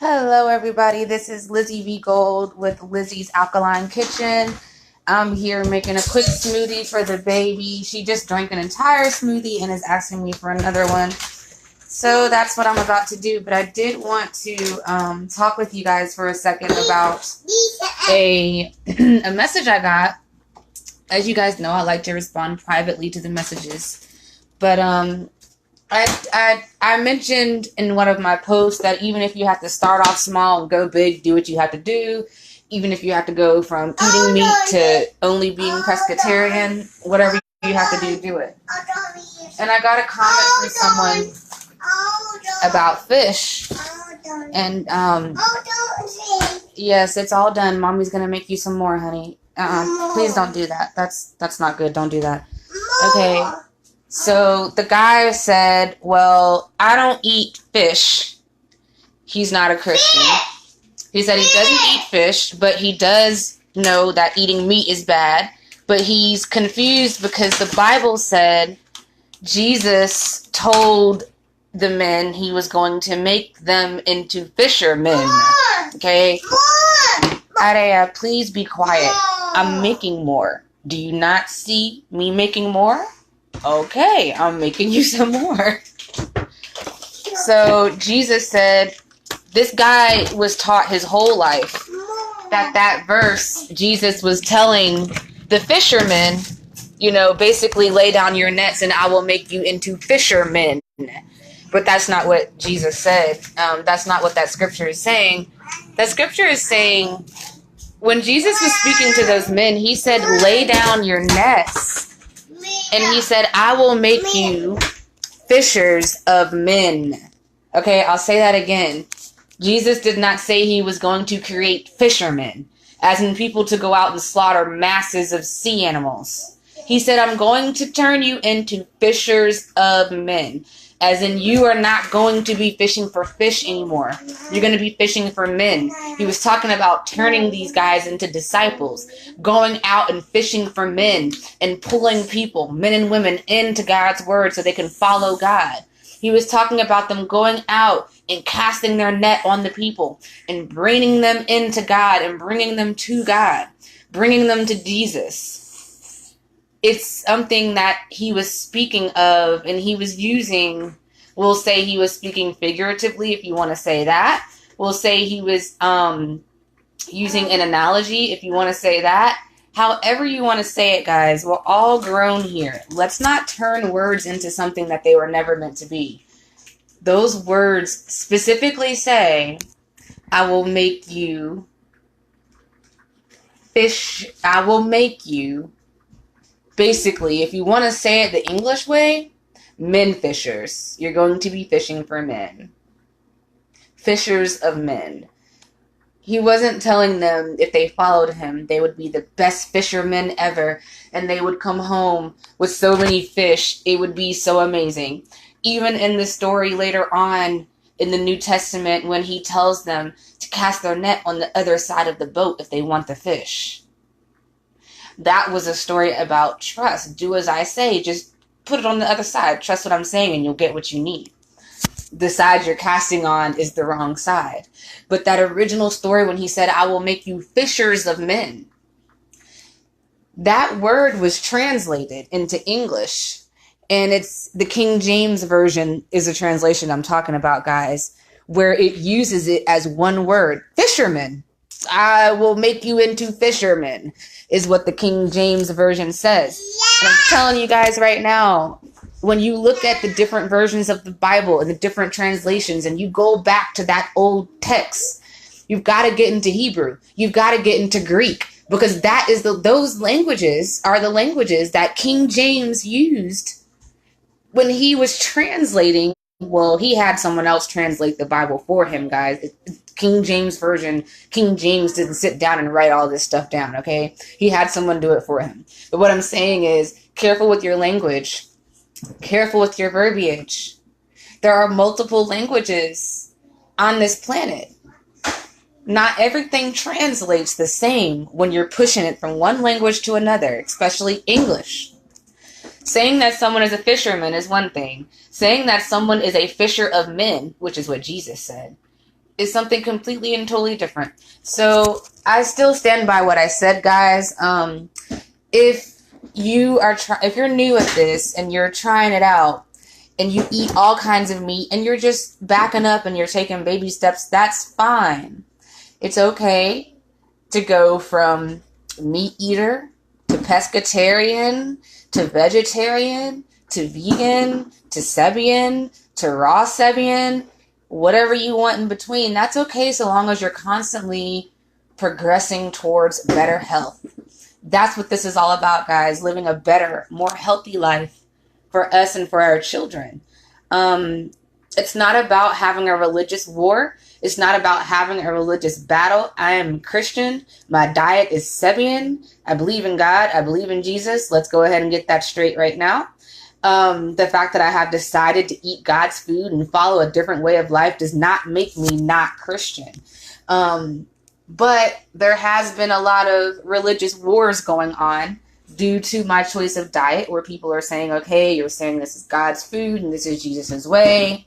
Hello, everybody. This is Lizzy V. Gold with Lizzy's Alkaline Kitchen. I'm here making a quick smoothie for the baby. She just drank an entire smoothie and is asking me for another one. So that's what I'm about to do. But I did want to talk with you guys for a second about a message I got. As you guys know, I like to respond privately to the messages. But I mentioned in one of my posts that even if you have to start off small and go big, do what you have to do. Even if you have to go from eating meat to only being pescatarian, whatever you have to do, do it. And I got a comment from someone about fish. And yes, it's all done. Mommy's gonna make you some more, honey. Please don't do that. That's not good. Don't do that. Okay. So the guy said, well, I don't eat fish. He's not a Christian. He said he doesn't eat fish, but he does know that eating meat is bad. But he's confused because the Bible said Jesus told the men he was going to make them into fishermen. Okay? Aria, please be quiet. I'm making more. Do you not see me making more? Okay, I'm making you some more. So Jesus said this guy was taught his whole life that verse Jesus was telling the fishermen, basically lay down your nets and I will make you into fishermen. But that's not what Jesus said. That's not what that scripture is saying. That scripture is saying when Jesus was speaking to those men, he said, lay down your nets. And he said, I will make you fishers of men. Okay, I'll say that again. Jesus did not say he was going to create fishermen, as in people to go out and slaughter masses of sea animals. He said, I'm going to turn you into fishers of men, as in you are not going to be fishing for fish anymore. You're going to be fishing for men. He was talking about turning these guys into disciples, going out and fishing for men and pulling people, men and women, into God's word so they can follow God. He was talking about them going out and casting their net on the people and bringing them into God and bringing them to God, bringing them to Jesus. It's something that he was speaking of, and he was using, we'll say he was speaking figuratively, if you want to say that. We'll say he was using an analogy, if you want to say that. However you want to say it, guys, we're all grown here. Let's not turn words into something that they were never meant to be. Those words specifically say, I will make you fish, I will make you, basically, if you want to say it the English way, men fishers. You're going to be fishing for men. Fishers of men. He wasn't telling them if they followed him, they would be the best fishermen ever, and they would come home with so many fish. It would be so amazing. Even in the story later on in the New Testament, when he tells them to cast their net on the other side of the boat if they want the fish. That was a story about trust. Do as I say. Just put it on the other side. Trust what I'm saying and you'll get what you need. The side you're casting on is the wrong side. But that original story when he said, I will make you fishers of men. That word was translated into English. And it's the King James Version is a translation I'm talking about, guys, where it uses it as one word. Fishermen. I will make you into fishermen is what the King James Version says. And I'm telling you guys right now, when you look at the different versions of the Bible and the different translations and you go back to that old text, you've got to get into Hebrew. You've got to get into Greek, because that is those languages are the languages that King James used when he was translating. Well, he had someone else translate the Bible for him, guys. King James Version, King James didn't sit down and write all this stuff down, okay? He had someone do it for him. But what I'm saying is, careful with your language. Careful with your verbiage. There are multiple languages on this planet. Not everything translates the same when you're pushing it from one language to another, especially English. Saying that someone is a fisherman is one thing. Saying that someone is a fisher of men, which is what Jesus said, is something completely and totally different. So I still stand by what I said, guys. If if you're new at this and you're trying it out and you eat all kinds of meat and you're just backing up and you're taking baby steps, that's fine. It's okay to go from meat eater to pescatarian to vegetarian to vegan to Sebian to raw Sebian, whatever you want in between. That's okay so long as you're constantly progressing towards better health. That's what this is all about, guys. Living a better, more healthy life for us and for our children. It's not about having a religious war. It's not about having a religious battle. I am Christian. My diet is Sebian. I believe in God. I believe in Jesus. Let's go ahead and get that straight right now. The fact that I have decided to eat God's food and follow a different way of life does not make me not Christian. But there has been a lot of religious wars going on due to my choice of diet, where people are saying, okay, you're saying this is God's food and this is Jesus's way.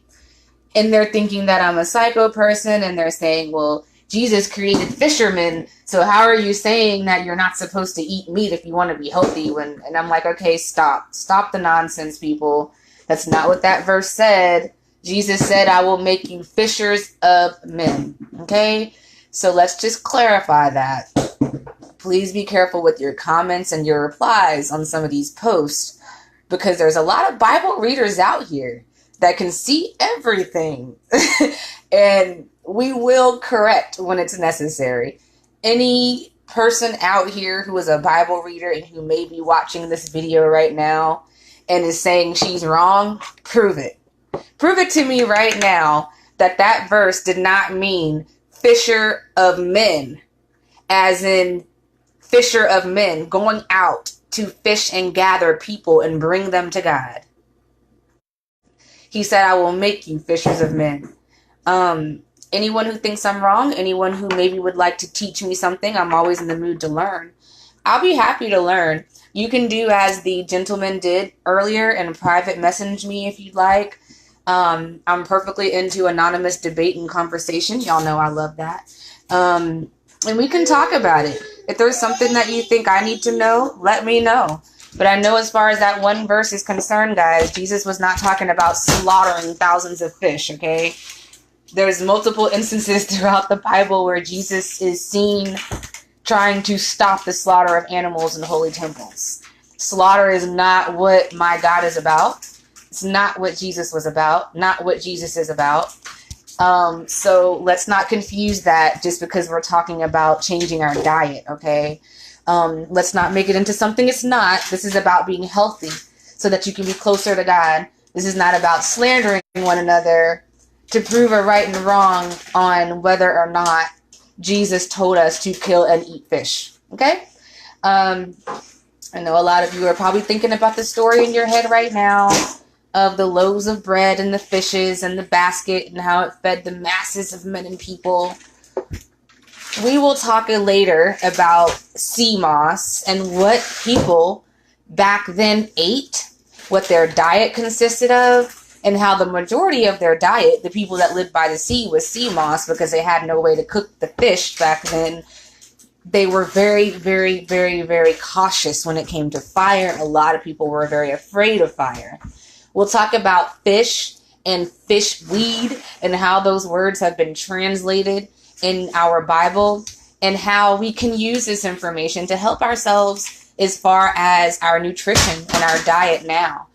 And they're thinking that I'm a psycho person, and they're saying, well, Jesus created fishermen, so how are you saying that you're not supposed to eat meat if you want to be healthy? And I'm like, okay, stop the nonsense, people. That's not what that verse said. Jesus said, I will make you fishers of men. Okay, so let's just clarify that. Please be careful with your comments and your replies on some of these posts, because there's a lot of Bible readers out here that can see everything. And we will correct when it's necessary. Any person out here who is a Bible reader and who may be watching this video right now and is saying she's wrong, prove it. Prove it to me right now that that verse did not mean fisher of men, as in fisher of men, going out to fish and gather people and bring them to God. He said, I will make you fishers of men. Anyone who thinks I'm wrong, anyone who maybe would like to teach me something, I'm always in the mood to learn. I'll be happy to learn. You can do as the gentleman did earlier and private message me if you'd like. I'm perfectly into anonymous debate and conversation. Y'all know I love that. And we can talk about it. If there's something that you think I need to know, let me know. But I know as far as that one verse is concerned, guys, Jesus was not talking about slaughtering thousands of fish, okay? There's multiple instances throughout the Bible where Jesus is seen trying to stop the slaughter of animals in holy temples. Slaughter is not what my God is about. It's not what Jesus was about, not what Jesus is about. So let's not confuse that just because we're talking about changing our diet, okay? Let's not make it into something it's not. This is about being healthy so that you can be closer to God. This is not about slandering one another to prove a right and wrong on whether or not Jesus told us to kill and eat fish. Okay? I know a lot of you are probably thinking about the story in your head right now of the loaves of bread and the fishes and the basket and how it fed the masses of men and people. We will talk later about sea moss and what people back then ate, what their diet consisted of, and how the majority of their diet, the people that lived by the sea, was sea moss because they had no way to cook the fish back then. They were very, very, very, very cautious when it came to fire. A lot of people were very afraid of fire. We'll talk about fish and fish weed and how those words have been translated in our Bible and how we can use this information to help ourselves as far as our nutrition and our diet now.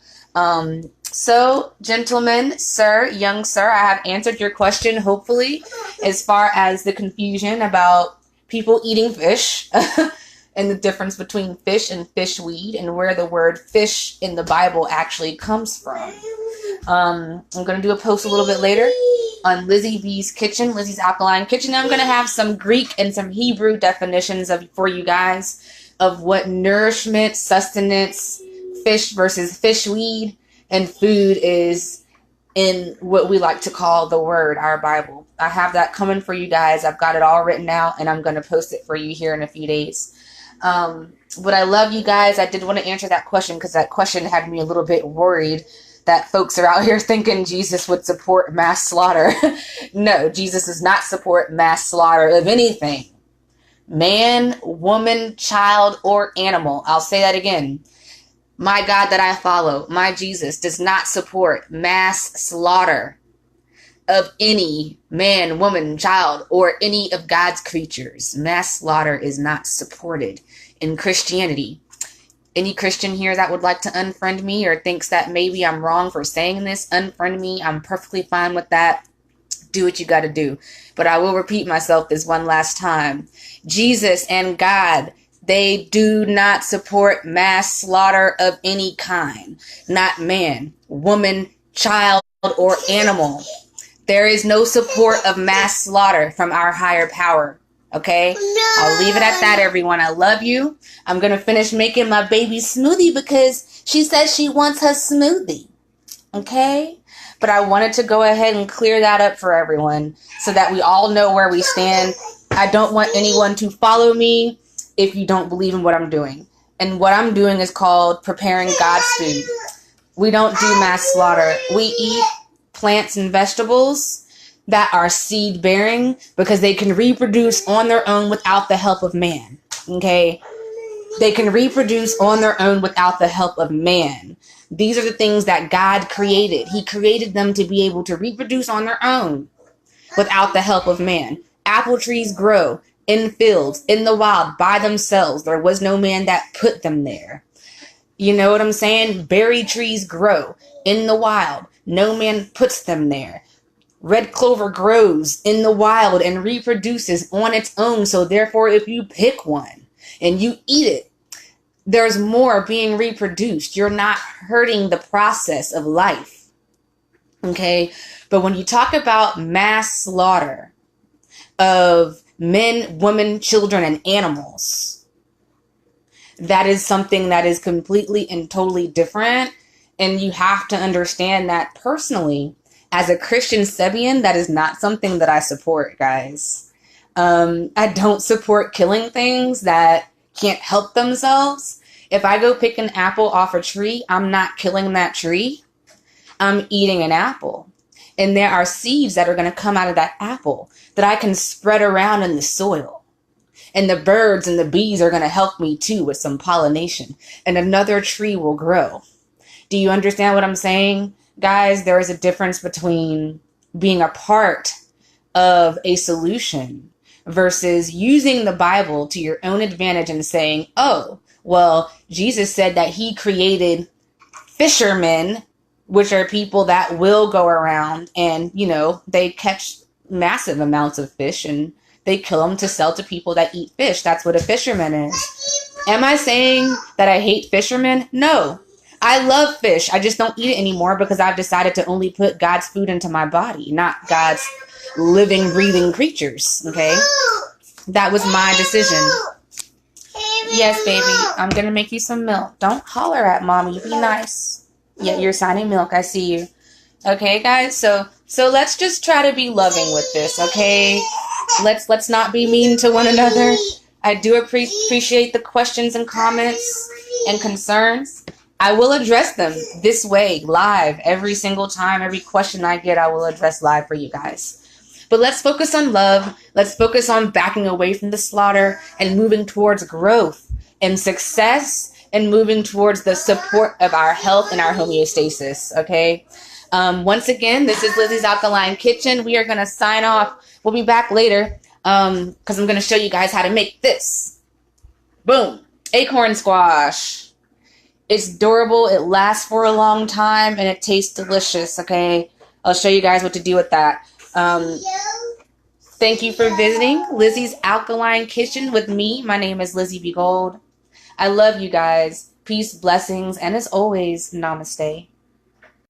So, gentlemen, sir, young sir, I have answered your question, hopefully, as far as the confusion about people eating fish and the difference between fish and fish weed and where the word fish in the Bible actually comes from. I'm going to do a post a little bit later on Lizzy B's Kitchen, Lizzy's Alkaline Kitchen. I'm going to have some Greek and some Hebrew definitions for you guys of what nourishment, sustenance, fish versus fish weed, and food is in what we like to call the Word, our Bible. I have that coming for you guys. I've got it all written out, and I'm going to post it for you here in a few days. But I love you guys. I did want to answer that question because that question had me a little bit worried that folks are out here thinking Jesus would support mass slaughter. No, Jesus does not support mass slaughter of anything. Man, woman, child, or animal. I'll say that again. My God that I follow, my Jesus, does not support mass slaughter of any man, woman, child, or any of God's creatures. Mass slaughter is not supported in Christianity. Any Christian here that would like to unfriend me or thinks that maybe I'm wrong for saying this, unfriend me. I'm perfectly fine with that. Do what you got to do. But I will repeat myself this one last time. Jesus and God, they do not support mass slaughter of any kind. Not man, woman, child, or animal. There is no support of mass slaughter from our higher power. Okay? I'll leave it at that, everyone. I love you. I'm going to finish making my baby smoothie because she says she wants her smoothie. Okay? But I wanted to go ahead and clear that up for everyone so that we all know where we stand. I don't want anyone to follow me if you don't believe in what I'm doing. And what I'm doing is called preparing God's food. We don't do mass slaughter. We eat plants and vegetables that are seed bearing because they can reproduce on their own without the help of man. Okay? They can reproduce on their own without the help of man. These are the things that God created. He created them to be able to reproduce on their own without the help of man. Apple trees grow in fields, in the wild, by themselves. There was no man that put them there. You know what I'm saying? Berry trees grow in the wild. No man puts them there. Red clover grows in the wild and reproduces on its own. So therefore, if you pick one and you eat it, there's more being reproduced. You're not hurting the process of life. Okay? But when you talk about mass slaughter of men, women, children, and animals, that is something that is completely and totally different. And you have to understand that personally, as a Christian Sabian, that is not something that I support, guys. I don't support killing things that can't help themselves. If I go pick an apple off a tree, I'm not killing that tree. I'm eating an apple. And there are seeds that are going to come out of that apple that I can spread around in the soil. And the birds and the bees are going to help me too with some pollination. And another tree will grow. Do you understand what I'm saying? Guys, there is a difference between being a part of a solution versus using the Bible to your own advantage and saying, oh, well, Jesus said that he created fishermen, which are people that will go around and, you know, they catch massive amounts of fish and they kill them to sell to people that eat fish. That's what a fisherman is. Am I saying that I hate fishermen? No. I love fish. I just don't eat it anymore because I've decided to only put God's food into my body, not God's living, breathing creatures. Okay? That was my decision. Yes, baby. I'm going to make you some milk. Don't holler at mommy. Be nice. Yeah, you're signing milk. I see you. Okay, guys? So let's just try to be loving with this, okay? Let's not be mean to one another. I do appreciate the questions and comments and concerns. I will address them this way, live, every single time. Every question I get, I will address live for you guys. But let's focus on love. Let's focus on backing away from the slaughter and moving towards growth and success and moving towards the support of our health and our homeostasis, okay? Once again, this is Lizzy's Alkaline Kitchen. We are going to sign off. We'll be back later because I'm going to show you guys how to make this. Boom. Acorn squash. It's durable, it lasts for a long time, and it tastes delicious, okay? I'll show you guys what to do with that. Thank you for visiting Lizzy's Alkaline Kitchen with me. My name is Lizzy B. Gold. I love you guys. Peace, blessings, and as always, namaste.